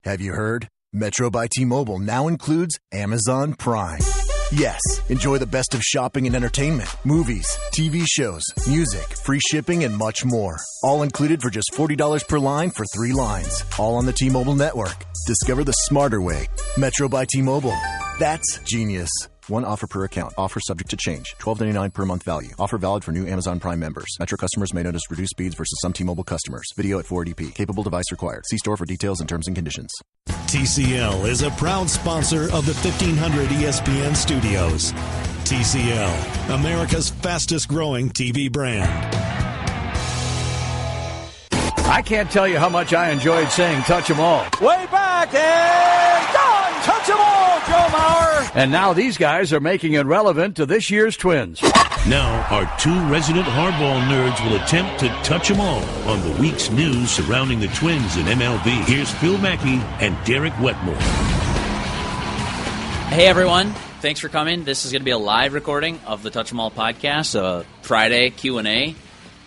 Have you heard? Metro by T-Mobile now includes Amazon Prime. Yes, enjoy the best of shopping and entertainment, movies, TV shows, music, free shipping, and much more. All included for just $40 per line for 3 lines. All on the T-Mobile network. Discover the smarter way. Metro by T-Mobile. That's genius. One offer per account. Offer subject to change. $12.99 per month value. Offer valid for new Amazon Prime members. Metro customers may notice reduced speeds versus some T-Mobile customers. Video at 480p. Capable device required. See store for details and terms and conditions. TCL is a proud sponsor of the 1500 ESPN studios. TCL, America's fastest growing TV brand. I can't tell you how much I enjoyed saying touch 'em all. Way back and done! Touch 'em all, Joe Mauer! And now these guys are making it relevant to this year's Twins. Now, our 2 resident hardball nerds will attempt to touch 'em all on the week's news surrounding the Twins in MLB. Here's Phil Mackey and Derek Wetmore. Hey, everyone. Thanks for coming. This is going to be a live recording of the Touch 'em All podcast, a Friday Q&A.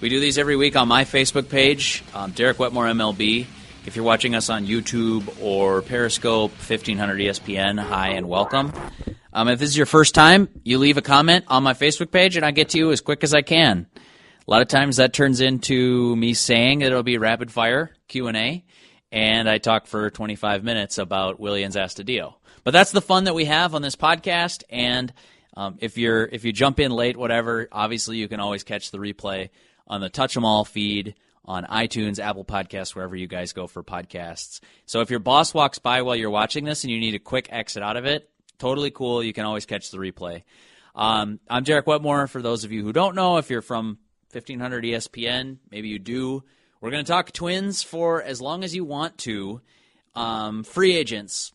We do these every week on my Facebook page, Derek Wetmore MLB. If you're watching us on YouTube or Periscope, 1500 ESPN, hi and welcome. If this is your first time, you leave a comment on my Facebook page, and I get to you as quick as I can. A lot of times that turns into me saying that it'll be rapid fire Q&A, and I talk for 25 minutes about Willians Astudillo. But that's the fun that we have on this podcast, and if you jump in late, whatever, obviously you can always catch the replay on the Touch 'em All feed, on iTunes, Apple Podcasts, wherever you guys go for podcasts. So if your boss walks by while you're watching this and you need a quick exit out of it, totally cool. You can always catch the replay. I'm Derek Wetmore. For those of you who don't know, if you're from 1500 ESPN, maybe you do. We're going to talk Twins for as long as you want to. Free agents,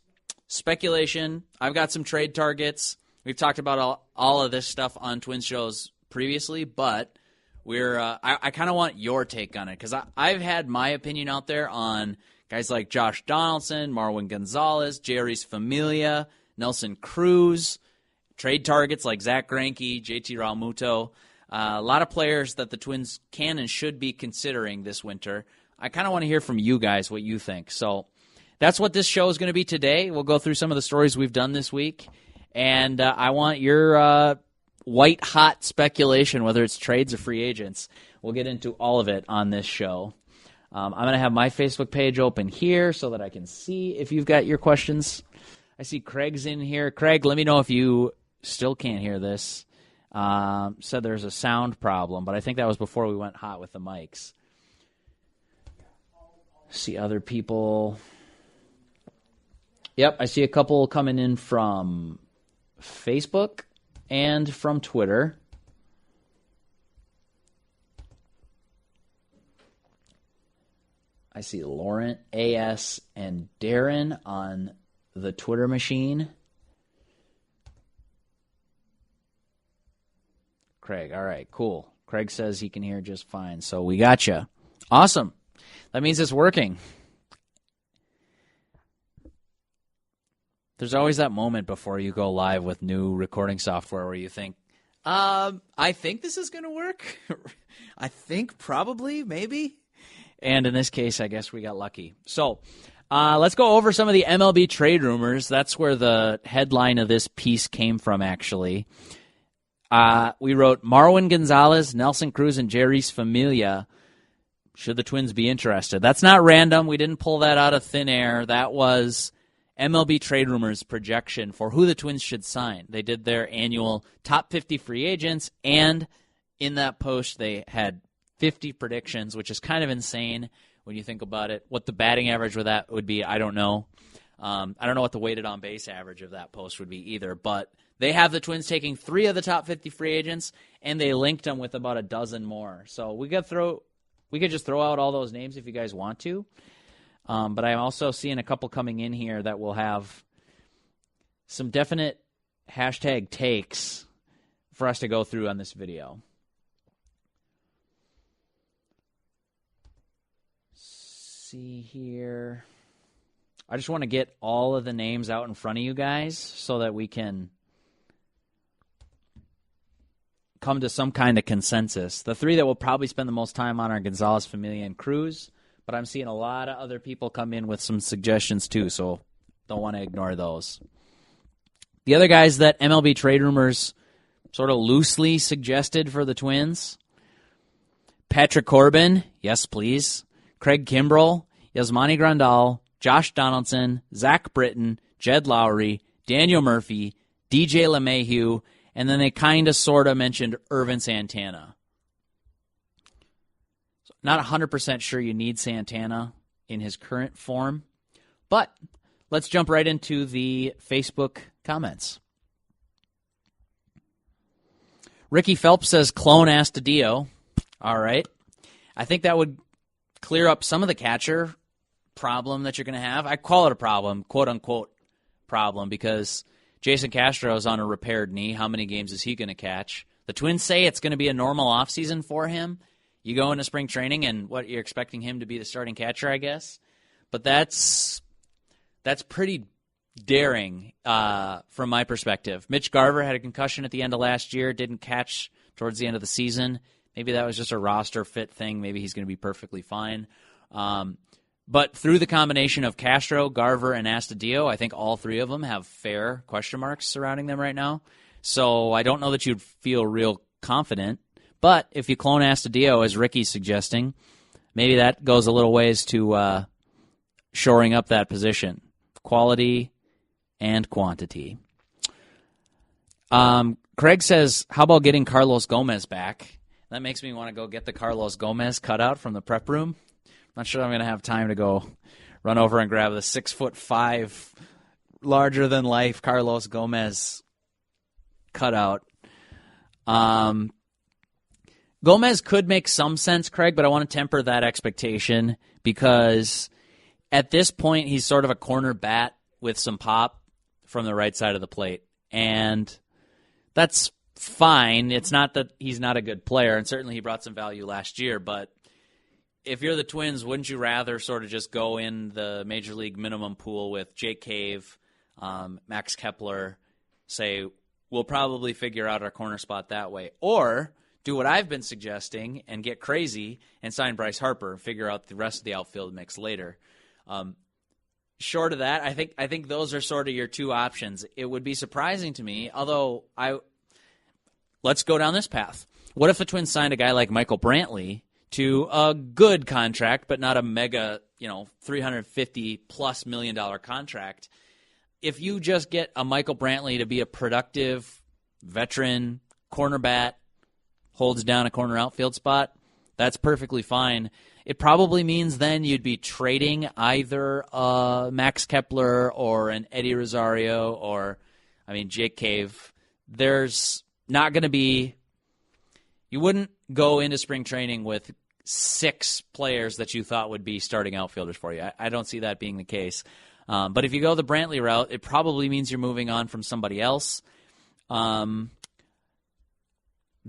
speculation. I've got some trade targets. We've talked about all of this stuff on Twins shows previously, but I kind of want your take on it, because I've had my opinion out there on guys like Josh Donaldson, Marwin Gonzalez, Jeurys Familia, Nelson Cruz, trade targets like Zach Greinke, JT Realmuto, a lot of players that the Twins can and should be considering this winter. I kind of want to hear from you guys what you think. So that's what this show is going to be today. We'll go through some of the stories we've done this week, and I want your white-hot speculation, whether it's trades or free agents. We'll get into all of it on this show. I'm going to have my Facebook page open here so that I can see if you've got your questions. I see Craig's in here. Craig, let me know if you still can't hear this. Said there's a sound problem, but I think that was before we went hot with the mics. See other people. Yep, I see a couple coming in from Facebook and from Twitter. I see Laurent, AS, and Darren on the Twitter machine. Craig, all right, cool. Craig says he can hear just fine, so we got you. Awesome. That means it's working. There's always that moment before you go live with new recording software where you think, I think this is going to work. I think probably, maybe. And in this case, I guess we got lucky. So let's go over some of the MLB trade rumors. That's where the headline of this piece came from, actually. We wrote, Marwin Gonzalez, Nelson Cruz, and Jeurys Familia. Should the Twins be interested? That's not random. We didn't pull that out of thin air. That was MLB Trade Rumors projection for who the Twins should sign. They did their annual top 50 free agents, and in that post they had 50 predictions, which is kind of insane when you think about it. What the batting average with that would be, I don't know. I don't know what the weighted on base average of that post would be either, but they have the Twins taking 3 of the top 50 free agents, and they linked them with about a dozen more. So we could just throw out all those names if you guys want to. But I'm also seeing a couple coming in here that will have some definite hashtag takes for us to go through on this video. See here. I just want to get all of the names out in front of you guys so that we can come to some kind of consensus. The 3 that we'll probably spend the most time on are Gonzalez, Familia, and Cruz. but I'm seeing a lot of other people come in with some suggestions too, so don't want to ignore those. The other guys that MLB Trade Rumors sort of loosely suggested for the Twins: Patrick Corbin, yes please. Craig Kimbrell, Yasmani Grandal, Josh Donaldson, Zach Britton, Jed Lowry, Daniel Murphy, DJ LeMahieu, and then they kind of sort of mentioned Irvin Santana. So not 100% sure you need Santana in his current form, but let's jump right into the Facebook comments. Ricky Phelps says, clone Astudillo. All right. I think that would clear up some of the catcher problem that you're going to have. I call it a problem, quote-unquote problem, because Jason Castro is on a repaired knee. How many games is he going to catch? The Twins say it's going to be a normal offseason for him. You go into spring training, and what, you're expecting him to be the starting catcher, I guess? But that's pretty daring from my perspective. Mitch Garver had a concussion at the end of last year, didn't catch towards the end of the season. Maybe that was just a roster fit thing. Maybe he's going to be perfectly fine. But through the combination of Castro, Garver, and Astudillo, I think all three of them have fair question marks surrounding them right now. So I don't know that you'd feel real confident. But if you clone Astudillo, as Ricky's suggesting, maybe that goes a little ways to shoring up that position. Quality and quantity. Craig says, how about getting Carlos Gomez back? That makes me want to go get the Carlos Gomez cutout from the prep room. Not sure I'm going to have time to go run over and grab the 6'5", larger-than-life Carlos Gomez cutout. Gomez could make some sense, Craig, but I want to temper that expectation because at this point he's sort of a corner bat with some pop from the right side of the plate. And that's fine. It's not that he's not a good player, and certainly he brought some value last year, but if you're the Twins, wouldn't you rather sort of just go in the Major League minimum pool with Jake Cave, Max Kepler, say, we'll probably figure out our corner spot that way, or do what I've been suggesting and get crazy and sign Bryce Harper and figure out the rest of the outfield mix later. Short of that, I think those are sort of your two options. It would be surprising to me, although let's go down this path. What if the Twins signed a guy like Michael Brantley to a good contract, but not a mega, $350+ million contract? If you just get a Michael Brantley to be a productive veteran corner bat, holds down a corner outfield spot, that's perfectly fine. It probably means then you'd be trading either Max Kepler or an Eddie Rosario or, Jake Cave. There's not going to be – you wouldn't go into spring training with 6 players that you thought would be starting outfielders for you. I don't see that being the case. But if you go the Brantley route, it probably means you're moving on from somebody else.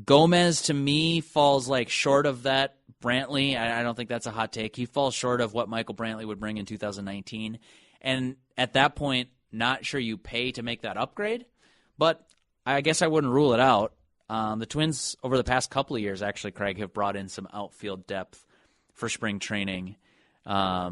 Gomez, to me, falls short of that Brantley. I don't think that's a hot take. He falls short of what Michael Brantley would bring in 2019. And at that point, not sure you pay to make that upgrade. But I guess I wouldn't rule it out. The Twins, over the past couple of years, actually, Craig, have brought in some outfield depth for spring training. I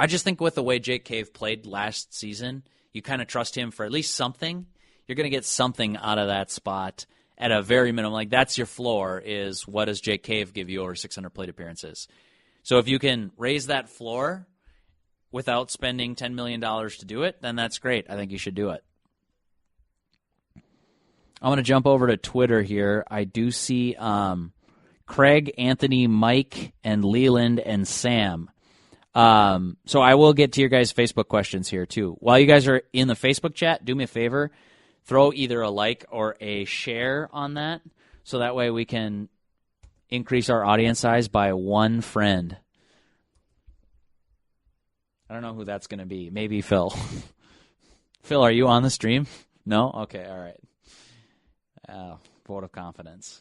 just think with the way Jake Cave played last season, you kind of trust him for at least something. You're going to get something out of that spot at a very minimum. That's your floor, is what does Jake Cave give you over 600 plate appearances? So if you can raise that floor without spending $10 million to do it, then that's great. I think you should do it. I'm going to jump over to Twitter here. I do see Craig, Anthony, Mike, and Leland, and Sam. So I will get to your guys' Facebook questions here, too. While you guys are in the Facebook chat, do me a favor. Throw either a like or a share on that, so that way we can increase our audience size by 1 friend. I don't know who that's going to be. Maybe Phil. Phil, are you on the stream? No? Okay, all right. Vote of confidence.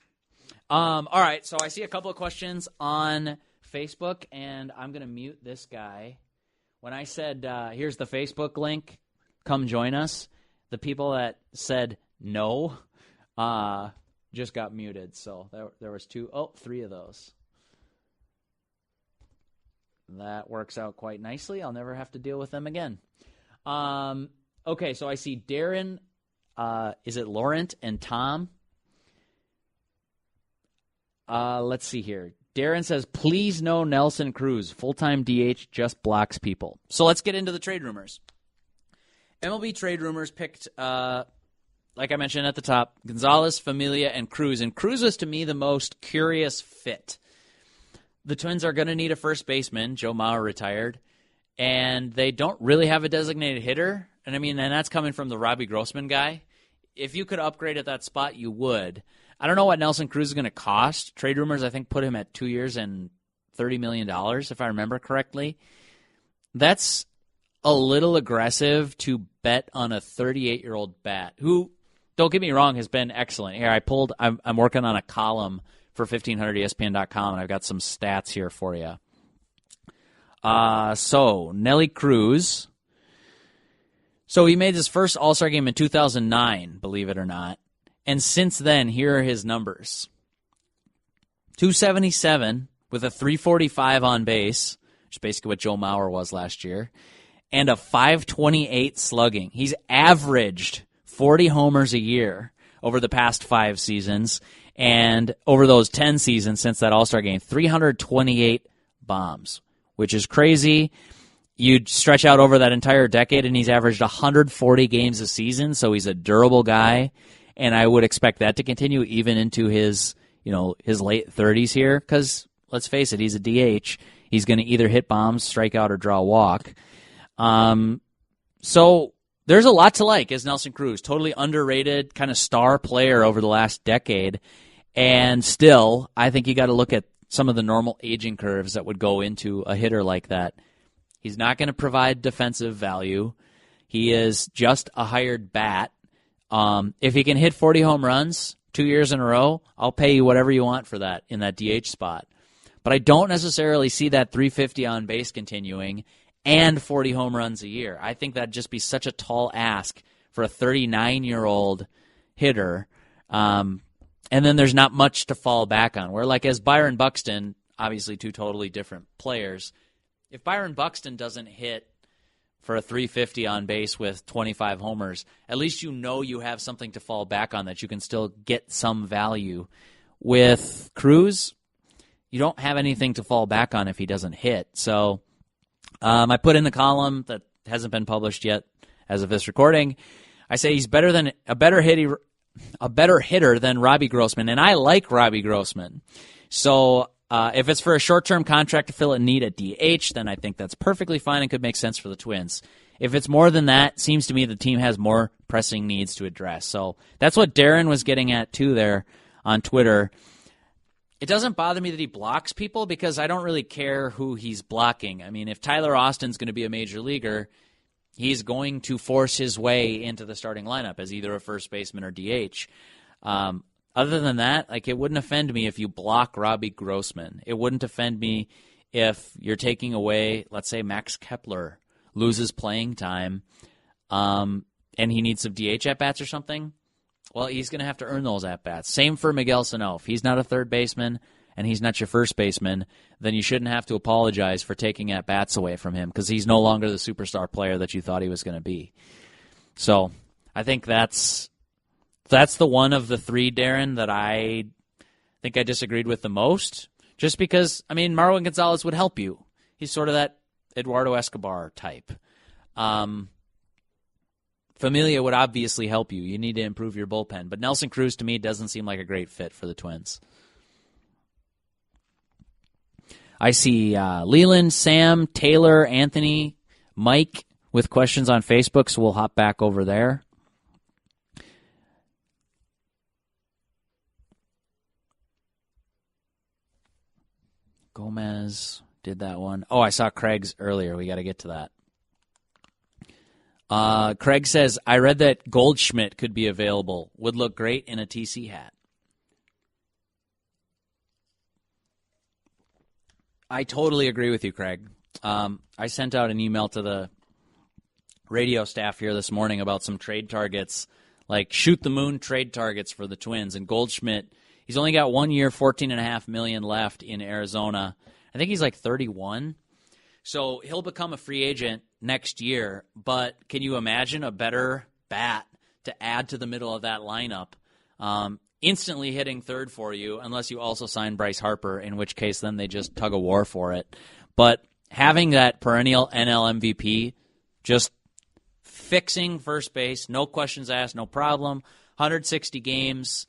All right, so I see a couple of questions on Facebook, and I'm going to mute this guy. When I said, here's the Facebook link, come join us, the people that said no just got muted. So there was 3 of those. That works out quite nicely. I'll never have to deal with them again. Okay, so I see Darren, is it Laurent and Tom? Let's see here. Darren says, please no Nelson Cruz. Full-time DH just blocks people. So let's get into the trade rumors. MLB Trade Rumors picked, like I mentioned at the top, Gonzalez, Familia, and Cruz. And Cruz was, to me, the most curious fit. The Twins are going to need a first baseman. Joe Mauer retired. And they don't really have a designated hitter. And that's coming from the Robbie Grossman guy. If you could upgrade at that spot, you would. I don't know what Nelson Cruz is going to cost. Trade Rumors, I think, put him at 2 years and $30 million, if I remember correctly. That's a little aggressive to bet on a 38-year-old bat who, don't get me wrong, has been excellent. Here, I'm working on a column for 1500ESPN.com, and I've got some stats here for you. So, Nelly Cruz. So he made his first All-Star game in 2009, believe it or not. And since then, here are his numbers. 277 with a 345 on base, which is basically what Joe Mauer was last year, and a 528 slugging. He's averaged 40 homers a year over the past 5 seasons, and over those 10 seasons since that All-Star game, 328 bombs, which is crazy. You'd stretch out over that entire decade, and he's averaged 140 games a season, so he's a durable guy, and I would expect that to continue even into his late 30s here, because let's face it, he's a DH. He's going to either hit bombs, strike out, or draw a walk. So there's a lot to like as Nelson Cruz. Totally underrated, kind of star player over the last decade, and still, I think you got to look at some of the normal aging curves that would go into a hitter like that. He's not going to provide defensive value. He is just a hired bat. If he can hit 40 home runs 2 years in a row, I'll pay you whatever you want for that in that DH spot. But I don't necessarily see that 350 on base continuing and 40 home runs a year. I think that'd just be such a tall ask for a 39-year-old hitter. And then there's not much to fall back on. Where, like, as Byron Buxton, obviously two totally different players, if Byron Buxton doesn't hit for a 350 on base with 25 homers, at least you know you have something to fall back on that you can still get some value. With Cruz, you don't have anything to fall back on if he doesn't hit. So I put in the column that hasn't been published yet as of this recording. I say he's a better hitter than Robbie Grossman, and I like Robbie Grossman. So if it's for a short-term contract to fill a need at DH, then I think that's perfectly fine and could make sense for the Twins. If it's more than that, seems to me the team has more pressing needs to address. So that's what Darren was getting at, too, there on Twitter. It doesn't bother me that he blocks people because I don't really care who he's blocking. I mean, if Tyler Austin's going to be a major leaguer, he's going to force his way into the starting lineup as either a first baseman or DH. Other than that, like, it wouldn't offend me if you block Robbie Grossman. It wouldn't offend me if you're taking away, let's say, Max Kepler loses playing time and he needs some DH at-bats or something. Well, he's going to have to earn those at-bats. Same for Miguel Sano. If he's not a third baseman and he's not your first baseman, then you shouldn't have to apologize for taking at-bats away from him because he's no longer the superstar player that you thought he was going to be. So I think that's the one of the three, Darren, that I think I disagreed with the most. Just because, I mean, Marwin Gonzalez would help you. He's sort of that Eduardo Escobar type. Familia would obviously help you. You need to improve your bullpen. But Nelson Cruz, to me, doesn't seem like a great fit for the Twins. I see Leland, Sam, Taylor, Anthony, Mike with questions on Facebook, so we'll hop back over there. Gomez did that one. Oh, I saw Craig's earlier. We got to get to that. Craig says, I read that Goldschmidt could be available. Would look great in a TC hat. I totally agree with you, Craig. I sent out an email to the radio staff here this morning about some trade targets, like shoot-the-moon trade targets for the Twins. And Goldschmidt, he's only got 1 year, $14.5 million left in Arizona. I think he's like 31. So he'll become a free agent next year, but can you imagine a better bat to add to the middle of that lineup, instantly hitting third for you, unless you also sign Bryce Harper, in which case then they just tug a war for it. But having that perennial NL MVP, just fixing first base, no questions asked, no problem, 160 games,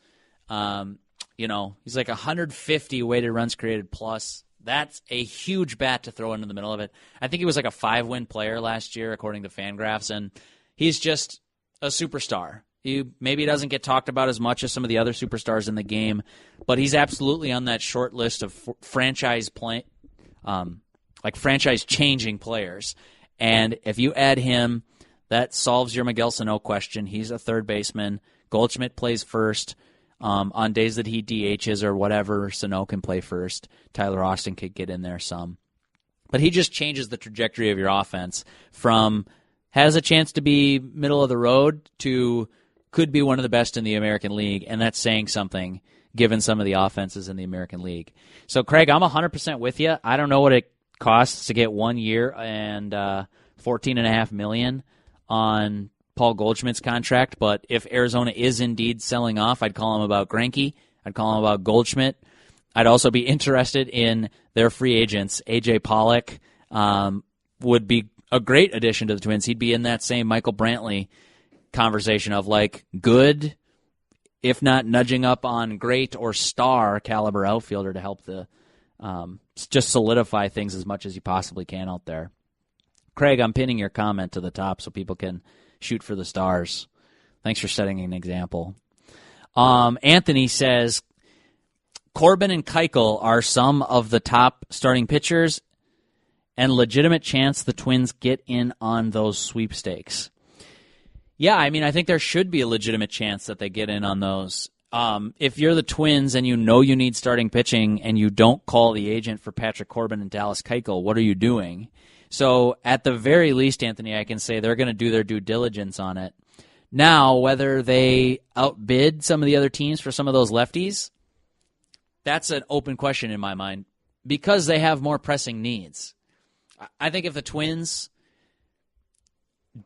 he's like 150 weighted runs created plus. That's a huge bat to throw into the middle of it. I think he was like a 5-win player last year, according to Fangraphs, and he's just a superstar. He maybe doesn't get talked about as much as some of the other superstars in the game, but he's absolutely on that short list of franchise-changing players. And if you add him, that solves your Miguel Sano question. He's a third baseman. Goldschmidt plays first. On days that he DHs or whatever, Sano can play first. Tyler Austin could get in there some. But he just changes the trajectory of your offense from has a chance to be middle of the road to could be one of the best in the American League, and that's saying something given some of the offenses in the American League. So, Craig, I'm 100% with you. I don't know what it costs to get 1 year and $14.5 million on Paul Goldschmidt's contract, but if Arizona is indeed selling off, I'd call him about Greinke. I'd call him about Goldschmidt. I'd also be interested in their free agents. A.J. Pollock would be a great addition to the Twins. He'd be in that same Michael Brantley conversation of like good, if not nudging up on great or star caliber outfielder to help the just solidify things as much as you possibly can out there. Craig, I'm pinning your comment to the top so people can shoot for the stars. Thanks for setting an example. Anthony says, Corbin and Keuchel are some of the top starting pitchers and legitimate chance the Twins get in on those sweepstakes. Yeah, I mean, I think there should be a legitimate chance that they get in on those. If you're the Twins and you know you need starting pitching and you don't call the agent for Patrick Corbin and Dallas Keuchel, what are you doing? So at the very least, Anthony, I can say they're going to do their due diligence on it. Now, whether they outbid some of the other teams for some of those lefties, that's an open question in my mind because they have more pressing needs. I think if the Twins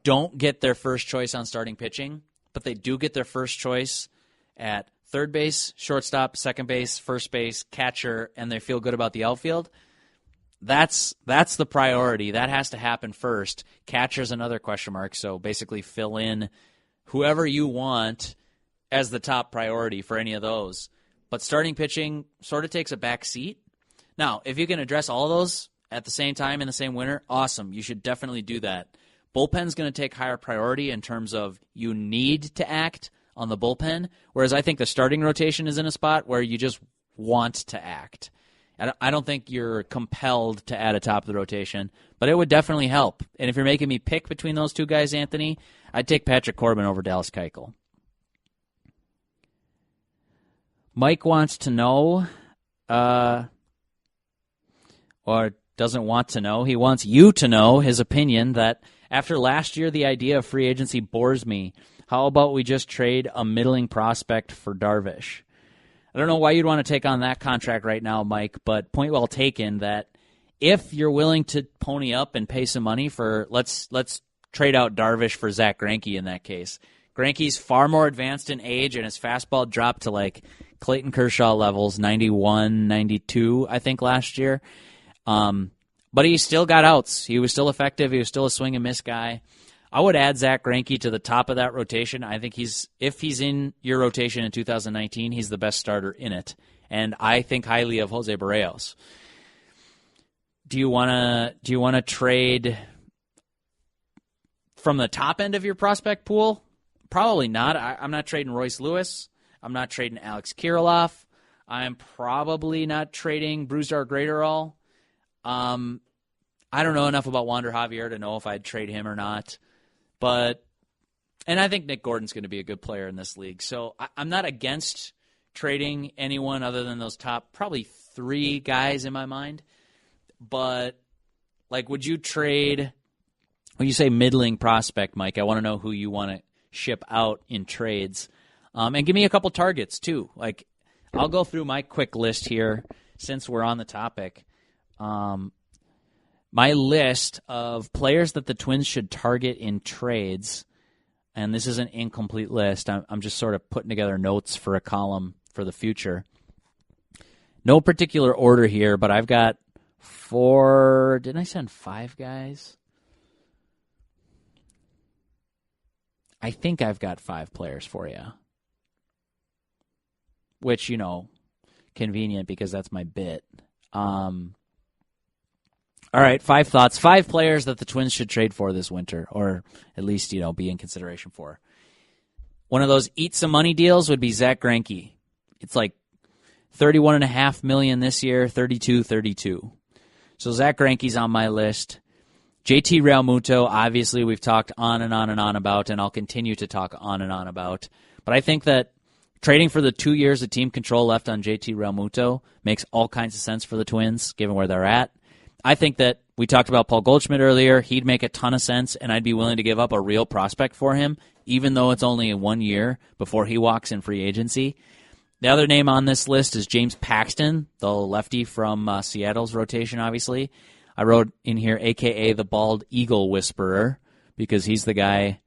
don't get their first choice on starting pitching, but they do get their first choice at third base, shortstop, second base, first base, catcher, and they feel good about the outfield, That's the priority. That has to happen first. Catcher's another question mark, so basically fill in whoever you want as the top priority for any of those. But starting pitching sort of takes a back seat. Now, if you can address all of those at the same time in the same winter, awesome. You should definitely do that. Bullpen's going to take higher priority in terms of you need to act on the bullpen, whereas I think the starting rotation is in a spot where you just want to act. I don't think you're compelled to add a top of the rotation, but it would definitely help. And if you're making me pick between those two guys, Anthony, I'd take Patrick Corbin over Dallas Keuchel. Mike wants to know, or doesn't want to know, he wants you to know his opinion that after last year the idea of free agency bores me. How about we just trade a middling prospect for Darvish? I don't know why you'd want to take on that contract right now, Mike, but point well taken that if you're willing to pony up and pay some money for, let's trade out Darvish for Zach Greinke in that case. Greinke's far more advanced in age, and his fastball dropped to like Clayton Kershaw levels, 91, 92, I think, last year. But he still got outs. He was still effective. He was still a swing and miss guy. I would add Zach Greinke to the top of that rotation. I think if he's in your rotation in 2019, he's the best starter in it. And I think highly of Jose Barrios. Do you want to trade from the top end of your prospect pool? Probably not. I'm not trading Royce Lewis. I'm not trading Alex Kirilloff. I'm probably not trading Brusdar Graterol. I don't know enough about Wander Javier to know if I'd trade him or not. And I think Nick Gordon's going to be a good player in this league. So I'm not against trading anyone other than those top probably three guys in my mind. But, like, would you trade, when you say middling prospect, Mike, I want to know who you want to ship out in trades. And give me a couple targets, too. Like, I'll go through my quick list here since we're on the topic. My list of players that the Twins should target in trades, and this is an incomplete list. I'm just sort of putting together notes for a column for the future. No particular order here, but I've got 4. Didn't I send 5 guys? I think I've got 5 players for you. Which, convenient because that's my bit. All right, 5 thoughts. 5 players that the Twins should trade for this winter, or at least, be in consideration for. One of those eat some money deals would be Zach Greinke. It's like $31.5 million this year, 32. So Zach Greinke's on my list. JT Realmuto, obviously we've talked on and on and on about, and I'll continue to talk on and on about. But I think that trading for the 2 years of team control left on JT Realmuto makes all kinds of sense for the Twins, given where they're at. I think that we talked about Paul Goldschmidt earlier. He'd make a ton of sense, and I'd be willing to give up a real prospect for him, even though it's only 1 year before he walks in free agency. The other name on this list is James Paxton, the lefty from Seattle's rotation, obviously. I wrote in here, a.k.a. the Bald Eagle Whisperer, because he's the guy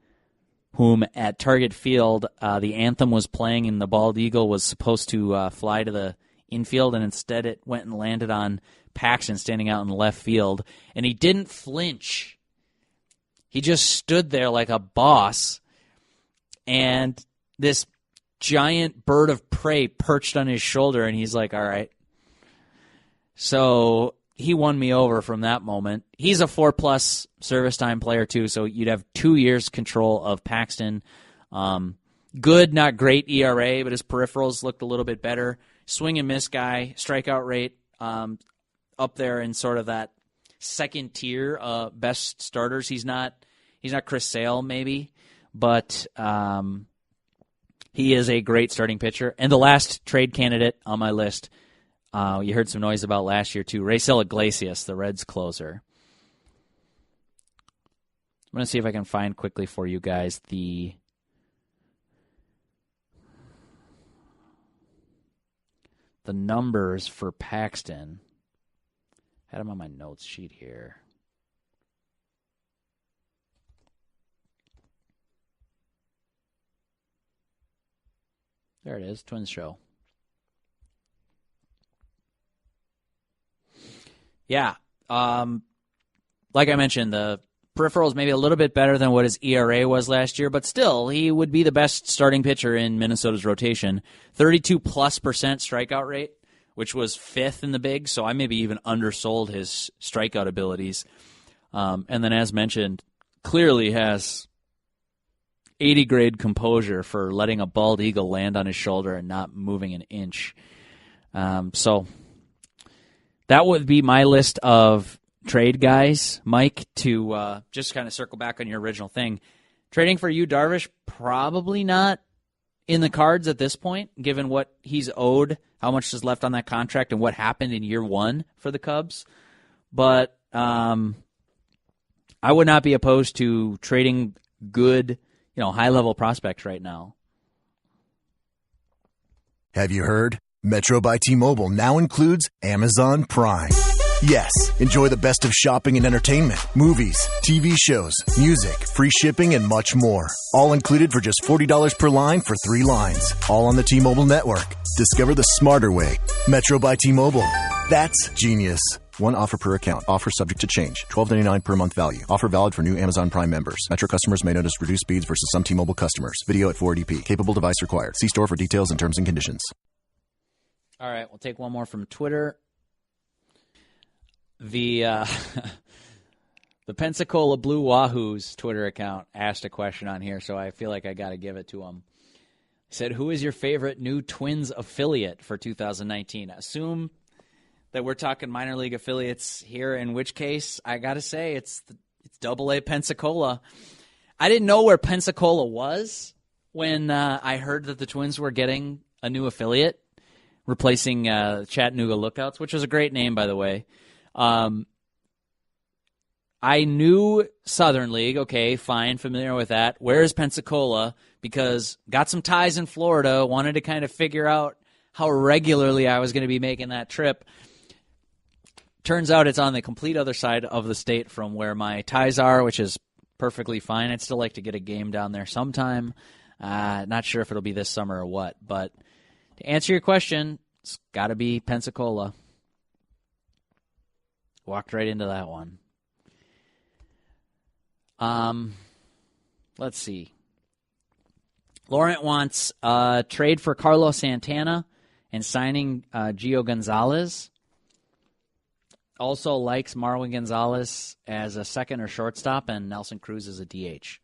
whom at Target Field the anthem was playing, and the Bald Eagle was supposed to fly to the infield, and instead it went and landed on Paxton standing out in left field, and he didn't flinch. He just stood there like a boss, and this giant bird of prey perched on his shoulder, and he's like, all right. So he won me over from that moment. He's a 4+ service time player, too, so you'd have 2 years control of Paxton. Good, not great ERA, but his peripherals looked a little bit better. Swing and miss guy, strikeout rate, up there in sort of that second tier best starters. He's not Chris Sale maybe, but he is a great starting pitcher. And the last trade candidate on my list, you heard some noise about last year too, Raisel Iglesias, the Reds closer. I'm going to see if I can find quickly for you guys the numbers for Paxton. Had them on my notes sheet here. There it is, Twins Show. Yeah, like I mentioned, the peripherals maybe a little bit better than what his ERA was last year, but still, he would be the best starting pitcher in Minnesota's rotation. 32+% strikeout rate, which was 5th in the big, so I maybe even undersold his strikeout abilities. And then, as mentioned, clearly has 80-grade composure for letting a bald eagle land on his shoulder and not moving an inch. So that would be my list of trade guys, Mike, to just kind of circle back on your original thing. Trading for Yu Darvish, probably not in the cards at this point, given what he's owed, how much is left on that contract, and what happened in year 1 for the Cubs. But I would not be opposed to trading good, high-level prospects right now. Have you heard? Metro by T-Mobile now includes Amazon Prime. Yes, enjoy the best of shopping and entertainment, movies, TV shows, music, free shipping, and much more. All included for just $40 per line for 3 lines. All on the T-Mobile network. Discover the smarter way. Metro by T-Mobile. That's genius. One offer per account. Offer subject to change. $12.99 per month value. Offer valid for new Amazon Prime members. Metro customers may notice reduced speeds versus some T-Mobile customers. Video at 480p. Capable device required. See store for details and terms and conditions. All right, we'll take one more from Twitter. The Pensacola Blue Wahoo's Twitter account asked a question on here, so I feel like I got to give it to him. He said, who is your favorite new Twins affiliate for 2019? Assume that we're talking minor league affiliates here, in which case, I got to say, it's AA Pensacola. I didn't know where Pensacola was when I heard that the Twins were getting a new affiliate, replacing Chattanooga Lookouts, which was a great name, by the way. I knew Southern League, okay, fine, familiar with that. Where is Pensacola? Because got some ties in Florida, wanted to kind of figure out how regularly I was going to be making that trip. Turns out it's on the complete other side of the state from where my ties are, which is perfectly fine. I'd still like to get a game down there sometime. Not sure if it'll be this summer or what. But to answer your question, it's got to be Pensacola. Walked right into that one. Let's see. Laurent wants a trade for Carlos Santana and signing Gio Gonzalez. Also likes Marwin Gonzalez as a second or shortstop and Nelson Cruz as a DH.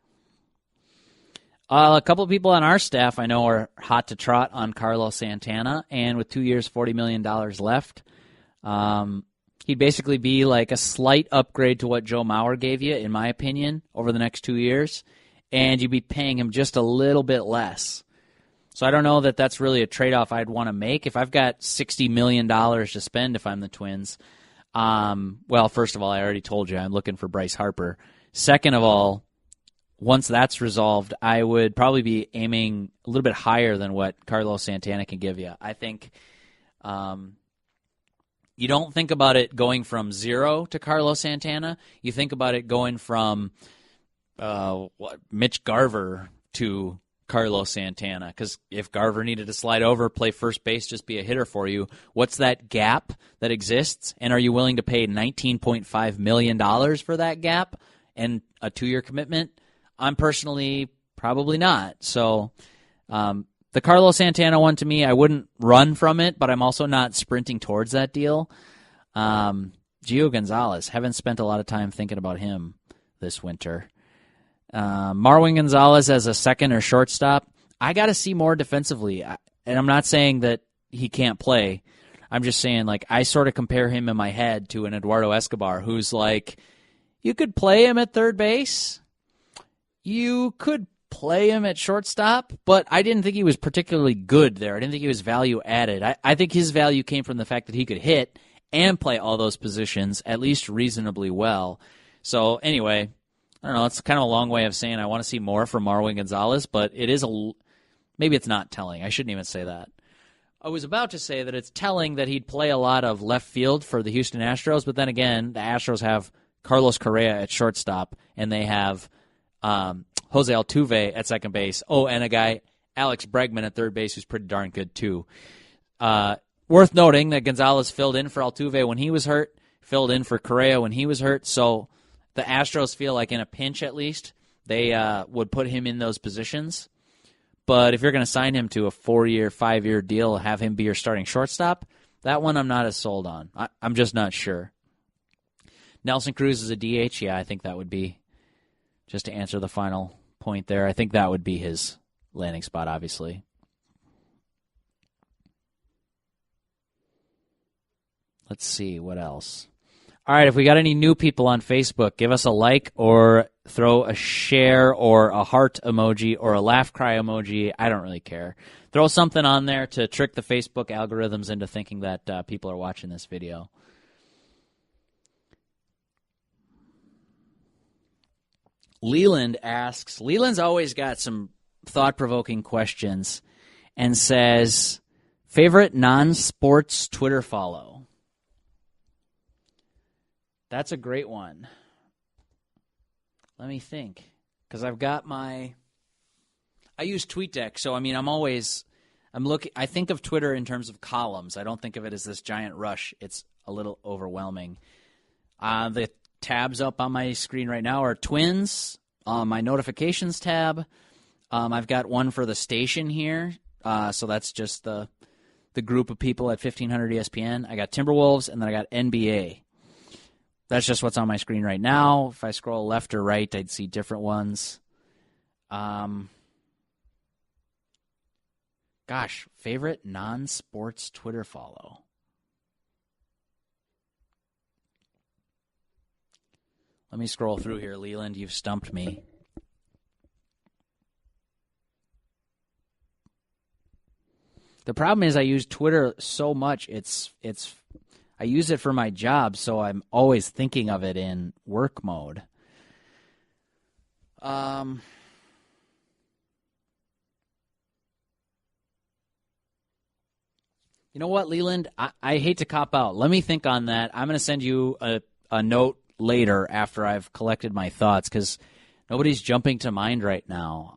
A couple of people on our staff I know are hot to trot on Carlos Santana, and with 2 years, $40 million left, he'd basically be like a slight upgrade to what Joe Mauer gave you, in my opinion, over the next 2 years, and you'd be paying him just a little bit less. So I don't know that that's really a trade-off I'd want to make. If I've got $60 million to spend if I'm the Twins, well, first of all, I already told you I'm looking for Bryce Harper. Second of all, once that's resolved, I would probably be aiming a little bit higher than what Carlos Santana can give you. I think you don't think about it going from zero to Carlos Santana. You think about it going from Mitch Garver to Carlos Santana, because if Garver needed to slide over, play first base, just be a hitter for you, what's that gap that exists? And are you willing to pay $19.5 million for that gap and a 2-year commitment? I'm personally probably not. So the Carlos Santana one, to me, I wouldn't run from it, but I'm also not sprinting towards that deal. Gio Gonzalez, haven't spent a lot of time thinking about him this winter. Marwin Gonzalez as a second or shortstop, I got to see more defensively. And I'm not saying that he can't play. I'm just saying, like, I sort of compare him in my head to an Eduardo Escobar, who's like, you could play him at third base. You could play him at shortstop, but I didn't think he was particularly good there. I didn't think he was value added. I think his value came from the fact that he could hit and play all those positions at least reasonably well. So anyway, I don't know. It's kind of a long way of saying I want to see more from Marwin Gonzalez, but it is maybe it's not telling. I shouldn't even say that. I was about to say that it's telling that he'd play a lot of left field for the Houston Astros, but then again, the Astros have Carlos Correa at shortstop, and they have Jose Altuve at second base. Oh, and a guy, Alex Bregman, at third base, who's pretty darn good too. Worth noting that Gonzalez filled in for Altuve when he was hurt, filled in for Correa when he was hurt, so the Astros feel like in a pinch at least, they would put him in those positions. But if you're going to sign him to a 4-year, 5-year deal, have him be your starting shortstop, that one I'm not as sold on. I'm just not sure. Nelson Cruz is a DH? Yeah, I think that would be, just to answer the final point there, I think that would be his landing spot, obviously. Let's see, what else? All right, if we got any new people on Facebook, give us a like or throw a share or a heart emoji or a laugh cry emoji. I don't really care. Throw something on there to trick the Facebook algorithms into thinking that people are watching this video. Leland asks, Leland's always got some thought-provoking questions and says, favorite non-sports Twitter follow? That's a great one. Let me think. Because I've got I use TweetDeck, so I mean I think of Twitter in terms of columns. I don't think of it as this giant rush. It's a little overwhelming. The tabs up on my screen right now are Twins, my notifications tab. I've got one for the station here, so that's just the group of people at 1500 ESPN. I got Timberwolves, and then I got NBA. That's just what's on my screen right now. If I scroll left or right, I'd see different ones. Gosh, favorite non-sports Twitter follow? Let me scroll through here, Leland. You've stumped me. The problem is I use Twitter so much, I use it for my job, so I'm always thinking of it in work mode. You know what, Leland? I hate to cop out. Let me think on that. I'm going to send you a note later after I've collected my thoughts because nobody's jumping to mind right now.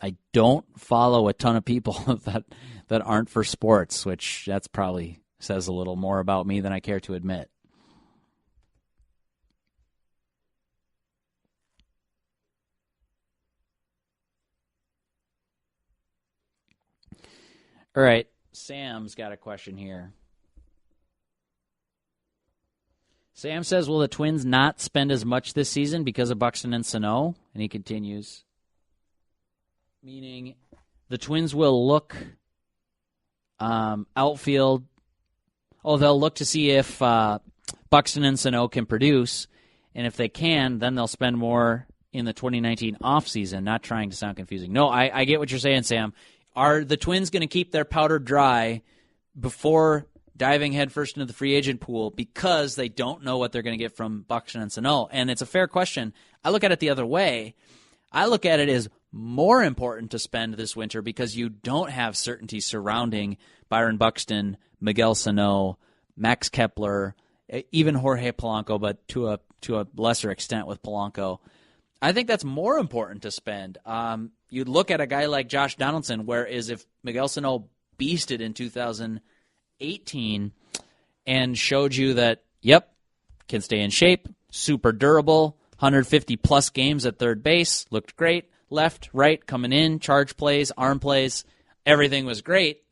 I don't follow a ton of people that aren't for sports, which that's probably says a little more about me than I care to admit. All right, Sam's got a question here. Sam says, will the Twins not spend as much this season because of Buxton and Sano? And he continues, meaning the Twins will look outfield. Oh, they'll look to see if Buxton and Sano can produce. And if they can, then they'll spend more in the 2019 offseason, not trying to sound confusing. No, I get what you're saying, Sam. Are the Twins going to keep their powder dry before diving headfirst into the free agent pool because they don't know what they're going to get from Buxton and Sano? And it's a fair question. I look at it the other way. I look at it as more important to spend this winter because you don't have certainty surrounding Byron Buxton, Miguel Sano, Max Kepler, even Jorge Polanco, but to a lesser extent with Polanco. I think that's more important to spend. You'd look at a guy like Josh Donaldson, whereas if Miguel Sano beasted in 2018 and showed you that, yep, can stay in shape, super durable, 150-plus games at third base, looked great, left, right, coming in, charge plays, arm plays, everything was great,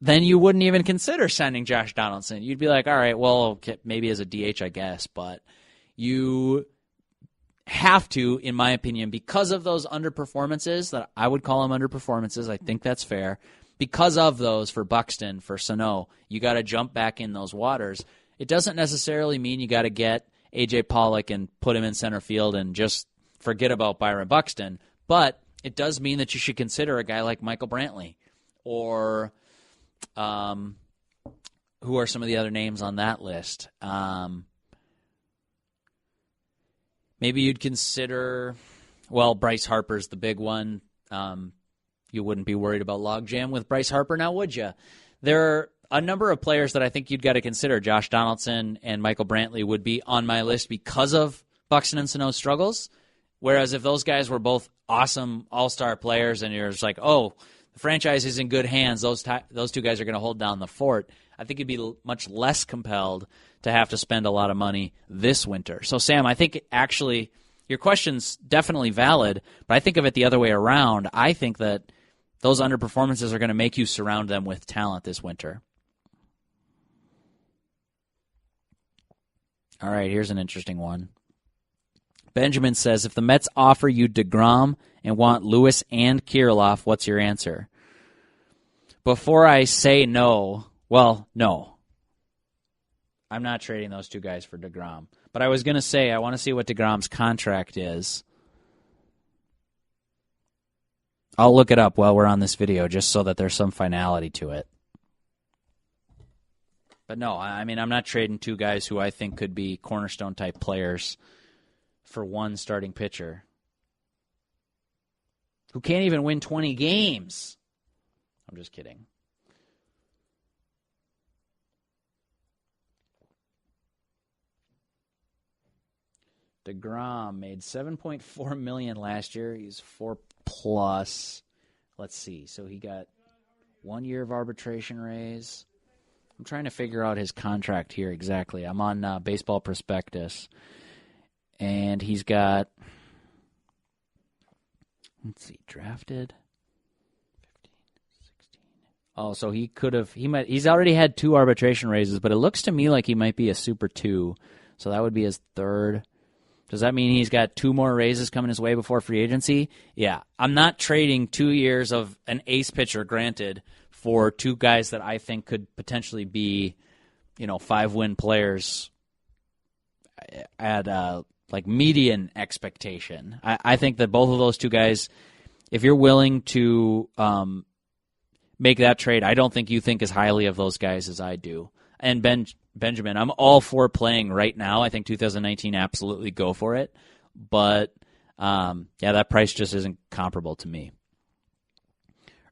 then you wouldn't even consider signing Josh Donaldson. You'd be like, all right, well, maybe as a DH, I guess, but you have to, in my opinion, because of those underperformances, that I would call them underperformances, I think that's fair, because of those for Buxton, for Sano, you got to jump back in those waters. It doesn't necessarily mean you got to get A.J. Pollock and put him in center field and just forget about Byron Buxton, but it does mean that you should consider a guy like Michael Brantley or who are some of the other names on that list? Maybe you'd consider, well, Bryce Harper's the big one. You wouldn't be worried about logjam with Bryce Harper now, would you? There are a number of players that I think you'd got to consider. Josh Donaldson and Michael Brantley would be on my list because of Buxton and Sano's struggles. Whereas if those guys were both awesome all-star players and you're just like, oh, the franchise is in good hands, those two guys are going to hold down the fort, I think you'd be much less compelled to have to spend a lot of money this winter. So, Sam, I think actually your question's definitely valid, but I think of it the other way around. I think that those underperformances are going to make you surround them with talent this winter. All right, here's an interesting one. Benjamin says, if the Mets offer you DeGrom and want Lewis and Kirilloff, what's your answer? Before I say no, well, no. I'm not trading those two guys for DeGrom. But I was going to say I want to see what DeGrom's contract is. I'll look it up while we're on this video just so that there's some finality to it. But no, I mean, I'm not trading two guys who I think could be cornerstone-type players for one starting pitcher who can't even win 20 games. I'm just kidding. DeGrom made $7.4 million last year. He's 4+. Let's see. So he got 1 year of arbitration raise. I'm trying to figure out his contract here exactly. I'm on Baseball Prospectus. And he's got, let's see, drafted 15, 16. Oh, so he could have, he's already had 2 arbitration raises, but it looks to me like he might be a Super 2. So that would be his 3rd. Does that mean he's got 2 more raises coming his way before free agency? Yeah. I'm not trading 2 years of an ace pitcher, granted, for 2 guys that I think could potentially be, 5-win players at like median expectation. I think that both of those 2 guys, if you're willing to make that trade, I don't think you think as highly of those guys as I do. And Benjamin, I'm all for playing right now. I think 2019, absolutely go for it. But, that price just isn't comparable to me.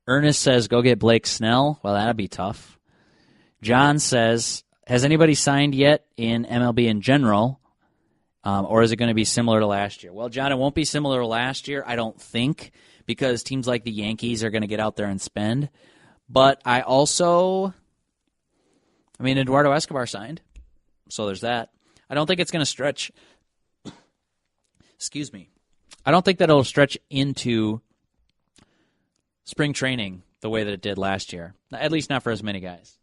Ernest says, go get Blake Snell. Well, that'd be tough. John says, has anybody signed yet in MLB in general, or is it going to be similar to last year? Well, John, it won't be similar to last year, I don't think, because teams like the Yankees are going to get out there and spend. But Eduardo Escobar signed, so there's that. I don't think it's going to stretch. Excuse me. I don't think that it'll stretch into spring training the way that it did last year, at least not for as many guys.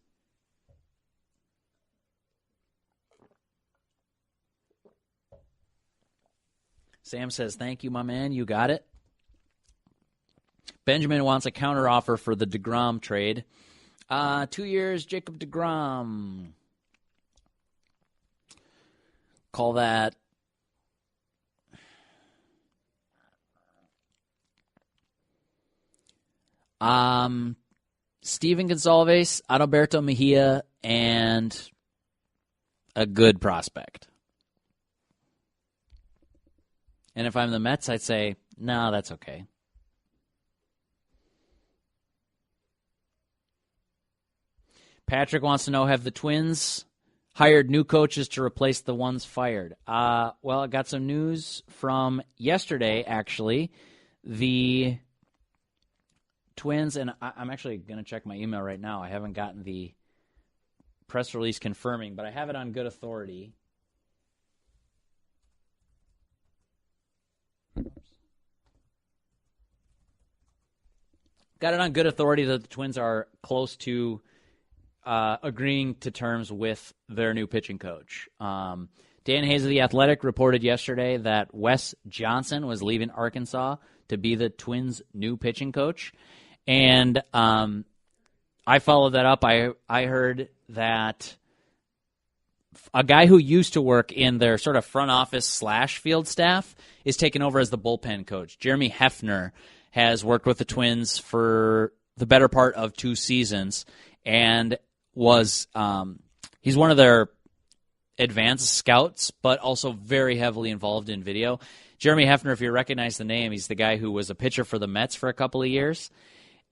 Sam says, thank you, my man. You got it. Benjamin wants a counteroffer for the DeGrom trade. 2 years, Jacob DeGrom. Call that Steven Gonzalez, Adalberto Mejia, and a good prospect. And if I'm the Mets, I'd say, no, that's okay. Patrick wants to know, have the Twins hired new coaches to replace the ones fired? Well, I got some news from yesterday, actually. The Twins, and I'm actually going to check my email right now. I haven't gotten the press release confirming, but I have it on good authority. Got it on good authority that the Twins are close to agreeing to terms with their new pitching coach. Dan Hayes of The Athletic reported yesterday that Wes Johnson was leaving Arkansas to be the Twins' new pitching coach. And I followed that up. I heard that a guy who used to work in their sort of front office / field staff is taking over as the bullpen coach. Jeremy Hefner has worked with the Twins for the better part of 2 seasons and was he's one of their advanced scouts, but also very heavily involved in video. Jeremy Hefner, if you recognize the name, he's the guy who was a pitcher for the Mets for a couple of years.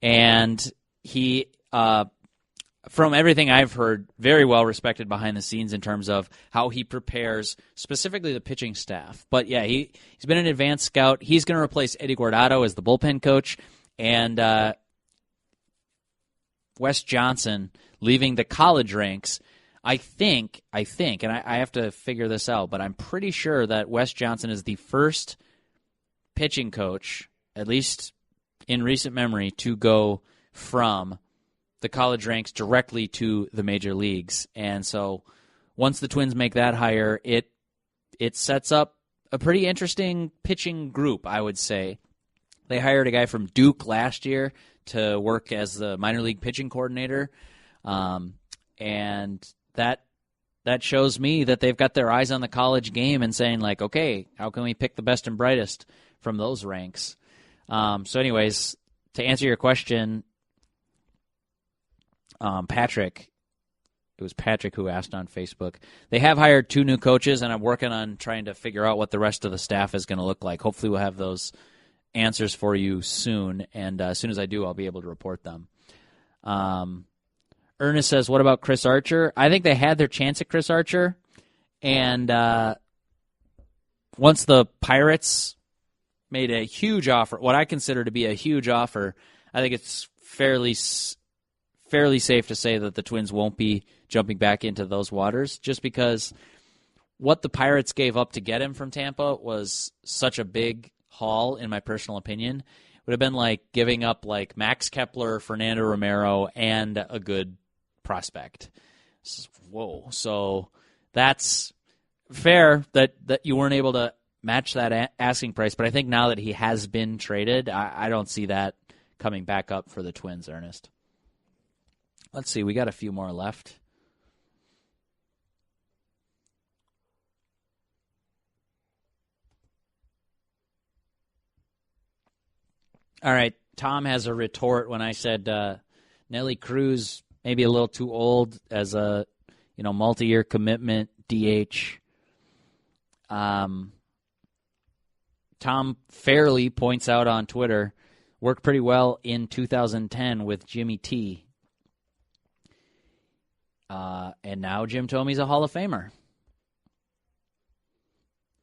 And he, from everything I've heard, very well respected behind the scenes in terms of how he prepares specifically the pitching staff. But yeah, he's been an advanced scout. He's going to replace Eddie Guardado as the bullpen coach. And Wes Johnson leaving the college ranks. I think, and I have to figure this out, but I'm pretty sure that Wes Johnson is the first pitching coach, at least in recent memory, to go from the college ranks directly to the major leagues. And so once the Twins make that hire, it sets up a pretty interesting pitching group, I would say. They hired a guy from Duke last year to work as the minor league pitching coordinator. And that shows me that they've got their eyes on the college game and saying, like, okay, how can we pick the best and brightest from those ranks? So anyways, to answer your question, Patrick, it was Patrick who asked on Facebook. They have hired 2 new coaches, and I'm working on trying to figure out what the rest of the staff is going to look like. Hopefully we'll have those answers for you soon, and as soon as I do, I'll be able to report them. Ernest says, what about Chris Archer? I think they had their chance at Chris Archer, and once the Pirates made a huge offer, what I consider to be a huge offer, I think it's fairly safe to say that the Twins won't be jumping back into those waters, just because what the Pirates gave up to get him from Tampa was such a big haul, in my personal opinion. It would have been like giving up like Max Kepler, Fernando Romero, and a good prospect. Whoa. So that's fair that you weren't able to match that asking price, but I think now that he has been traded, I don't see that coming back up for the Twins, Ernest. Let's see, we got a few more left. All right, Tom has a retort when I said Nelly Cruz maybe a little too old as a multi-year commitment DH. Tom fairly points out on Twitter, worked pretty well in 2010 with Jimmy T. And now Jim Thome's a Hall of Famer.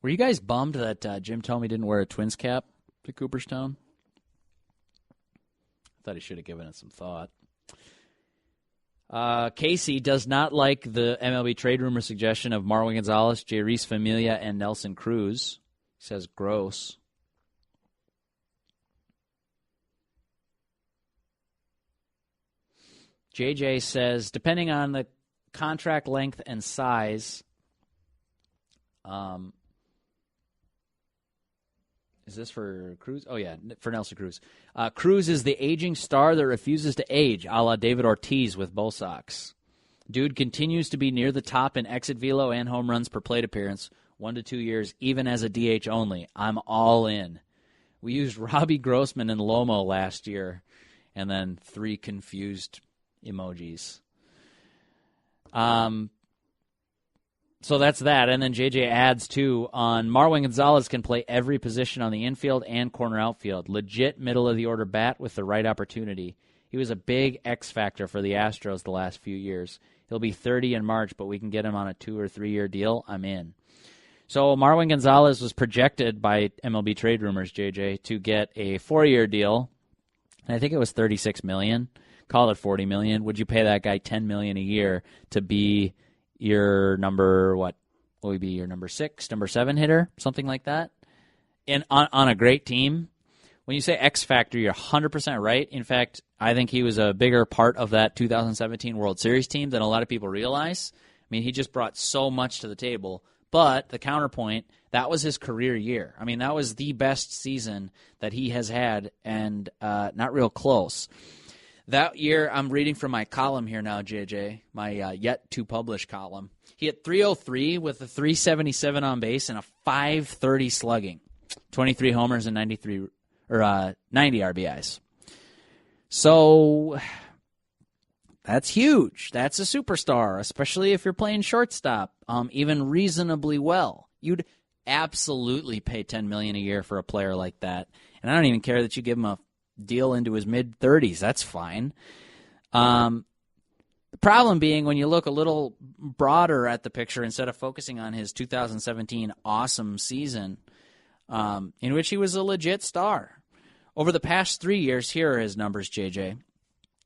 Were you guys bummed that Jim Thome didn't wear a Twins cap to Cooperstown? I thought he should have given it some thought. Casey does not like the MLB trade rumor suggestion of Marwin Gonzalez, Jeurys Familia, and Nelson Cruz. He says gross. JJ says, depending on the contract length and size, is this for Cruz? Oh, yeah, for Nelson Cruz. Cruz is the aging star that refuses to age, a la David Ortiz with Bull Sox. Dude continues to be near the top in exit velo and home runs per plate appearance, 1 to 2 years, even as a DH only. I'm all in. We used Robbie Grossman and Lomo last year, and then 3 confused emojis. So that's that. And then JJ adds, too, on Marwin Gonzalez can play every position on the infield and corner outfield. Legit middle-of-the-order bat with the right opportunity. He was a big X factor for the Astros the last few years. He'll be 30 in March, but we can get him on a 2 or 3 year deal. I'm in. So Marwin Gonzalez was projected by MLB Trade Rumors, JJ, to get a 4-year deal. And I think it was $36 million. Call it $40 million. Would you pay that guy $10 million a year to be your number, what will he be, your number 6, number 7 hitter, something like that, and on a great team? When you say X factor, you're 100% right. In fact, I think he was a bigger part of that 2017 World Series team than a lot of people realize. I mean, he just brought so much to the table. But the counterpoint, that was his career year. I mean, that was the best season that he has had, and not real close. That year, I'm reading from my column here now, JJ, my yet-to-publish column. He hit .303 with a .377 on base and a .530 slugging, 23 homers and 90 RBIs. So that's huge. That's a superstar, especially if you're playing shortstop, even reasonably well. You'd absolutely pay $10 million a year for a player like that, and I don't even care that you give him a deal into his mid-30s. That's fine. The problem being when you look a little broader at the picture instead of focusing on his 2017 awesome season in which he was a legit star. Over the past 3 years, here are his numbers, JJ.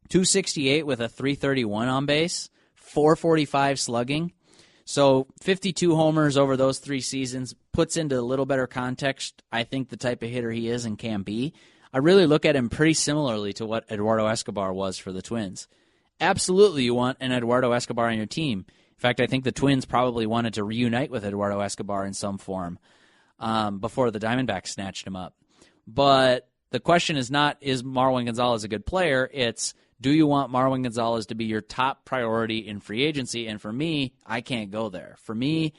268 with a .331 on base, .445 slugging. So 52 homers over those 3 seasons puts into a little better context, I think, the type of hitter he is and can be. I really look at him pretty similarly to what Eduardo Escobar was for the Twins. Absolutely, you want an Eduardo Escobar on your team. In fact, I think the Twins probably wanted to reunite with Eduardo Escobar in some form before the Diamondbacks snatched him up. But the question is not, is Marwin Gonzalez a good player? It's, do you want Marwin Gonzalez to be your top priority in free agency? And for me, I can't go there. For me,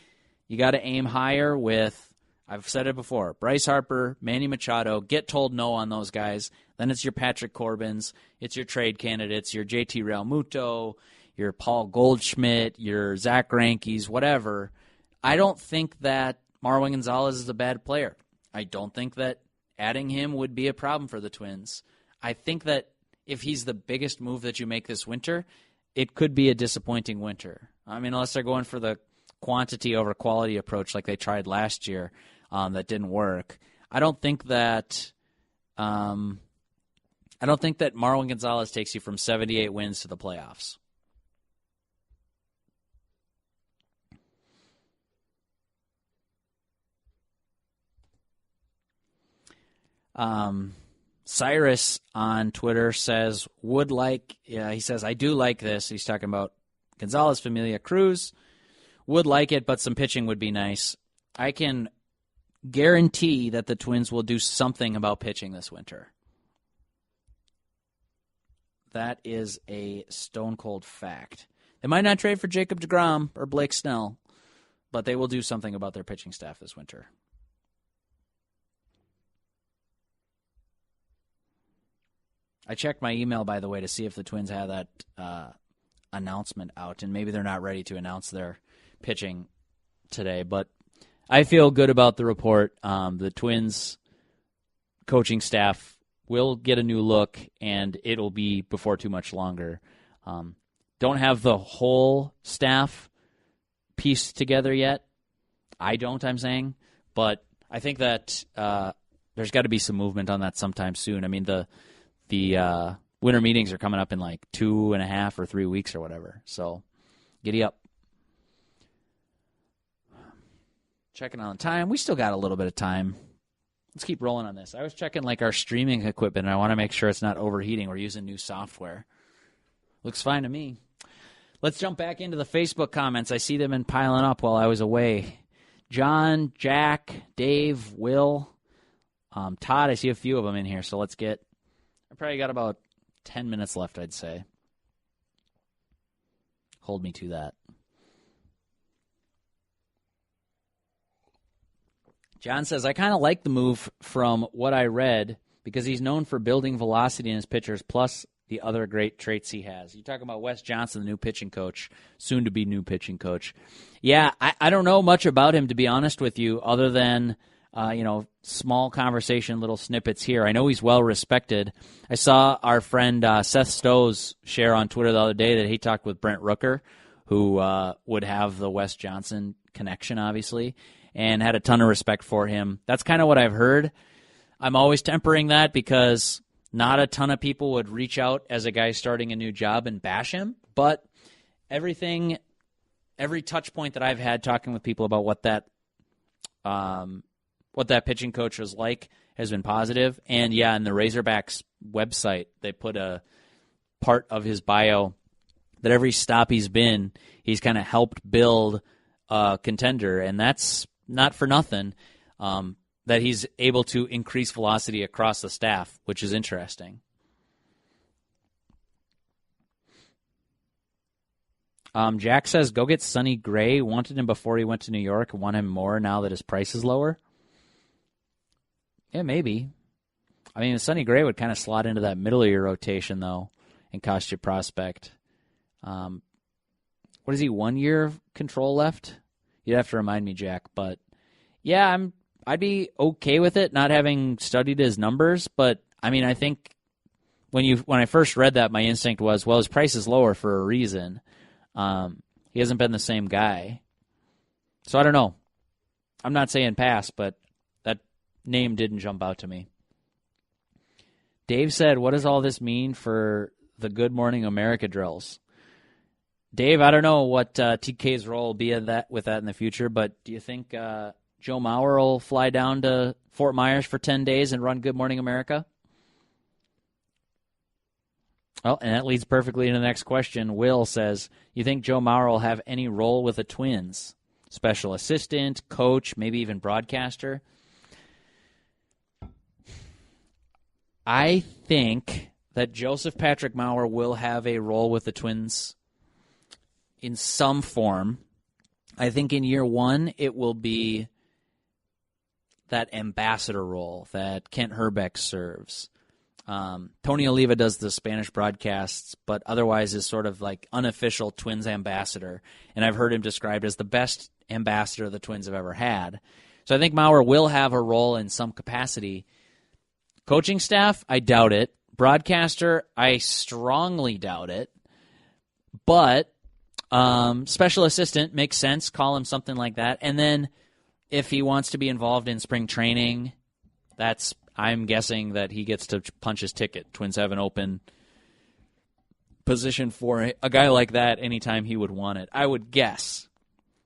you got to aim higher with, I've said it before, Bryce Harper, Manny Machado. Get told no on those guys. Then it's your Patrick Corbins. It's your trade candidates, your JT Realmuto, your Paul Goldschmidt, your Zach Greinke's, whatever. I don't think that Marwin Gonzalez is a bad player. I don't think that adding him would be a problem for the Twins. I think that if he's the biggest move that you make this winter, it could be a disappointing winter. I mean, unless they're going for the quantity over quality approach like they tried last year. That didn't work. I don't think that Marwin Gonzalez takes you from 78 wins to the playoffs. Cyrus on Twitter says, he says, I do like this. He's talking about Gonzalez, Familia, Cruz. Would like it, but some pitching would be nice. I can guarantee that the Twins will do something about pitching this winter. That is a stone-cold fact. They might not trade for Jacob deGrom or Blake Snell, but they will do something about their pitching staff this winter. I checked my email, by the way, to see if the Twins had that announcement out, and maybe they're not ready to announce their pitching today, but I feel good about the report. The Twins coaching staff will get a new look, and it'll be before too much longer. don't have the whole staff pieced together yet. I'm saying. But I think that there's got to be some movement on that sometime soon. I mean, the winter meetings are coming up in like 2.5 or 3 weeks or whatever. So giddy up. Checking on the time. We still got a little bit of time. Let's keep rolling on this. I was checking like our streaming equipment, and I want to make sure it's not overheating. We're using new software. Looks fine to me. Let's jump back into the Facebook comments. I see them in piling up while I was away. John, Jack, Dave, Will, Todd. I see a few of them in here, so let's get. I probably got about 10 minutes left, I'd say. Hold me to that. John says, I kind of like the move from what I read because he's known for building velocity in his pitchers, plus the other great traits he has. You're talking about Wes Johnson, the new pitching coach, soon-to-be new pitching coach. Yeah, I don't know much about him, to be honest with you, other than, small conversation, little snippets here. I know he's well-respected. I saw our friend Seth Stowe's share on Twitter the other day that he talked with Brent Rooker, who would have the Wes Johnson connection, obviously, and had a ton of respect for him. That's kind of what I've heard. I'm always tempering that because not a ton of people would reach out as a guy starting a new job and bash him, but every touch point that I've had talking with people about what that pitching coach was like has been positive. And yeah, in the Razorbacks website, they put a part of his bio that every stop he's been, he's kind of helped build a contender, and that's not for nothing. That he's able to increase velocity across the staff, which is interesting. Jack says, go get Sonny Gray. Wanted him before he went to New York. Want him more now that his price is lower. Yeah, maybe. I mean, Sonny Gray would kind of slot into that middle of your rotation, though, and cost you prospect. What is he, 1 year of control left? You'd have to remind me, Jack. But, yeah, I'd be okay with it, not having studied his numbers. But, I mean, I think when I first read that, my instinct was, well, his price is lower for a reason. He hasn't been the same guy. So I don't know. I'm not saying pass, but that name didn't jump out to me. Dave said, what does all this mean for the Good Morning America drills? Dave, I don't know what TK's role will be with that in the future, but do you think Joe Mauer will fly down to Fort Myers for 10 days and run Good Morning America? Oh, and that leads perfectly into the next question. Will says, you think Joe Mauer will have any role with the Twins? Special assistant, coach, maybe even broadcaster? I think that Joseph Patrick Mauer will have a role with the Twins in some form. I think in year one it will be that ambassador role that Kent Herbeck serves. Tony Oliva does the Spanish broadcasts, but otherwise is sort of like unofficial Twins ambassador. And I've heard him described as the best ambassador the Twins have ever had. So I think Mauer will have a role in some capacity. Coaching staff, I doubt it. Broadcaster, I strongly doubt it. But special assistant makes sense. Call him something like that. And then if he wants to be involved in spring training, I'm guessing that he gets to punch his ticket. Twins have an open position for a guy like that anytime he would want it. I would guess.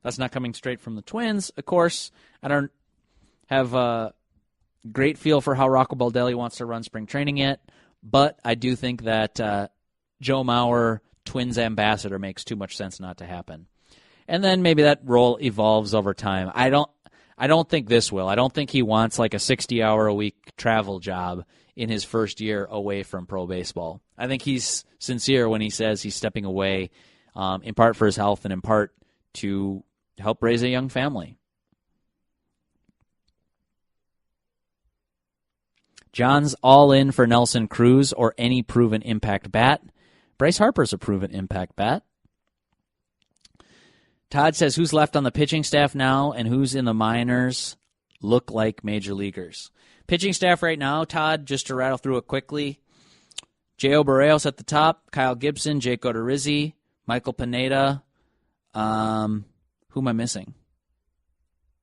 That's not coming straight from the Twins, of course. I don't have a great feel for how Rocco Baldelli wants to run spring training yet, but I do think that Joe Mauer, Twins ambassador, makes too much sense not to happen. And then maybe that role evolves over time. I don't think this will. I don't think he wants like a 60-hour-a-week travel job in his first year away from pro baseball. I think he's sincere when he says he's stepping away, in part for his health and in part to help raise a young family. John's all in for Nelson Cruz or any proven impact bat. Bryce Harper's a proven impact bat. Todd says, who's left on the pitching staff now and who's in the minors look like major leaguers? Pitching staff right now, Todd, just to rattle through it quickly, J.O. Barrios at the top, Kyle Gibson, Jake Odorizzi, Michael Pineda. Who am I missing?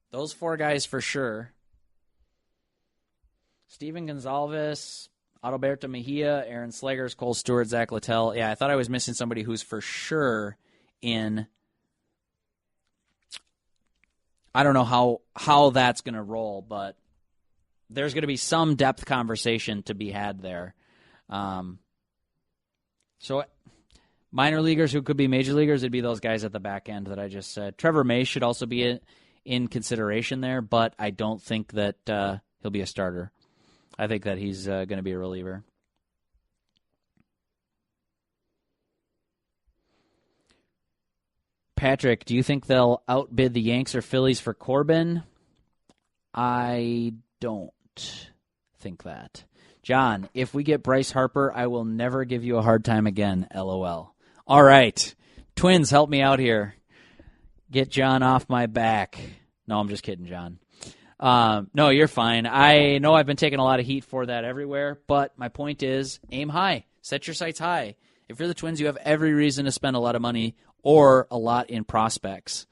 Those 4 guys for sure. Steven Gonzalez, Adalberto Mejia, Aaron Slegers, Cole Stewart, Zach Littell. Yeah, I thought I was missing somebody who's for sure in. I don't know how that's going to roll, but there's going to be some depth conversation to be had there. So minor leaguers who could be major leaguers, it'd be those guys at the back end that I just said. Trevor May should also be in consideration there, but I don't think that he'll be a starter. I think that he's going to be a reliever. Patrick, do you think they'll outbid the Yanks or Phillies for Corbin? I don't think that. John, if we get Bryce Harper, I will never give you a hard time again, LOL. All right. Twins, help me out here. Get John off my back. No, I'm just kidding, John. No, you're fine. I know I've been taking a lot of heat for that everywhere, but my point is aim high. Set your sights high. If you're the Twins, you have every reason to spend a lot of money or a lot in prospects.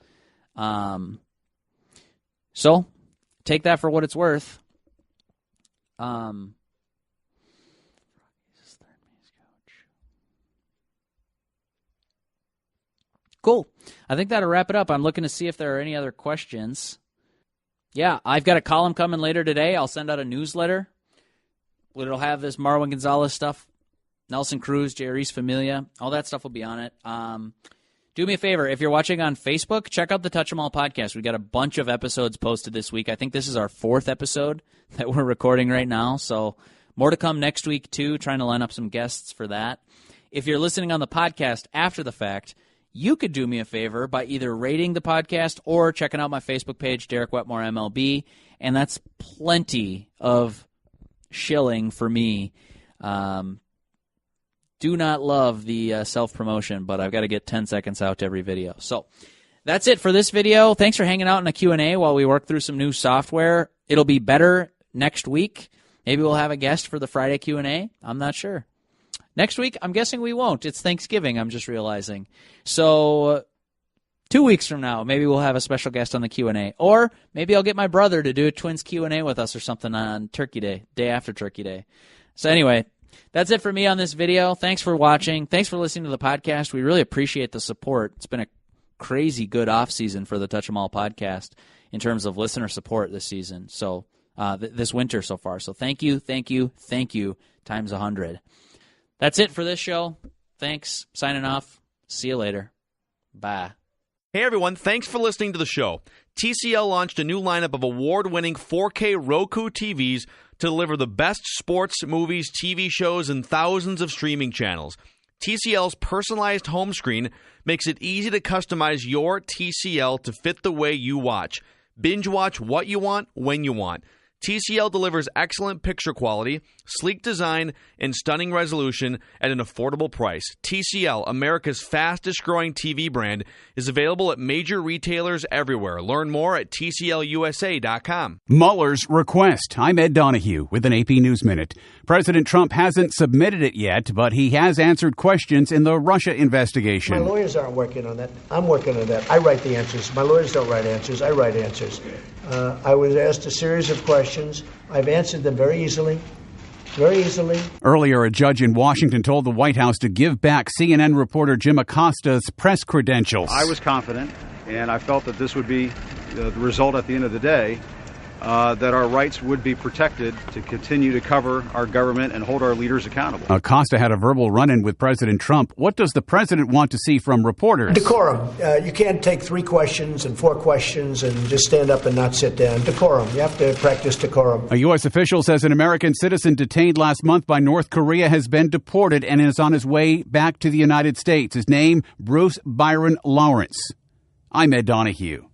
So take that for what it's worth. Cool. I think that'll wrap it up. I'm looking to see if there are any other questions. Yeah, I've got a column coming later today. I'll send out a newsletter. It'll have this Marwin Gonzalez stuff, Nelson Cruz, Jeurys Familia. All that stuff will be on it. Do me a favor. If you're watching on Facebook, check out the Touch 'Em All podcast. We got a bunch of episodes posted this week. I think this is our 4th episode that we're recording right now. So more to come next week, too. Trying to line up some guests for that. If you're listening on the podcast after the fact, you could do me a favor by either rating the podcast or checking out my Facebook page, Derek Wetmore MLB, and that's plenty of shilling for me. Do not love the self-promotion, but I've got to get 10 seconds out to every video. So that's it for this video. Thanks for hanging out in a Q&A while we work through some new software. It'll be better next week. Maybe we'll have a guest for the Friday Q&A. I'm not sure. Next week, I'm guessing we won't. It's Thanksgiving, I'm just realizing. So 2 weeks from now, maybe we'll have a special guest on the Q&A. Or maybe I'll get my brother to do a Twins Q&A with us or something on Turkey Day, day after Turkey Day. So anyway, that's it for me on this video. Thanks for watching. Thanks for listening to the podcast. We really appreciate the support. It's been a crazy good offseason for the Touch 'Em All podcast in terms of listener support this season. So this winter so far. So thank you times 100. That's it for this show. Thanks. Signing off. See you later. Bye. Hey, everyone. Thanks for listening to the show. TCL launched a new lineup of award-winning 4K Roku TVs to deliver the best sports, movies, TV shows, and thousands of streaming channels. TCL's personalized home screen makes it easy to customize your TCL to fit the way you watch. Binge watch what you want, when you want. TCL delivers excellent picture quality, sleek design, and stunning resolution at an affordable price. TCL, America's fastest-growing TV brand, is available at major retailers everywhere. Learn more at TCLUSA.com. Mueller's request. I'm Ed Donahue with an AP News Minute. President Trump hasn't submitted it yet, but he has answered questions in the Russia investigation. My lawyers aren't working on that. I'm working on that. I write the answers. My lawyers don't write answers. I write answers. I was asked a series of questions. I've answered them very easily. Very easily. Earlier, a judge in Washington told the White House to give back CNN reporter Jim Acosta's press credentials. I was confident, and I felt that this would be the result at the end of the day, that our rights would be protected to continue to cover our government and hold our leaders accountable. Acosta had a verbal run-in with President Trump. What does the president want to see from reporters? Decorum. You can't take 3 questions and 4 questions and just stand up and not sit down. Decorum. You have to practice decorum. A U.S. official says an American citizen detained last month by North Korea has been deported and is on his way back to the United States. His name, Bruce Byron Lawrence. I'm Ed Donahue.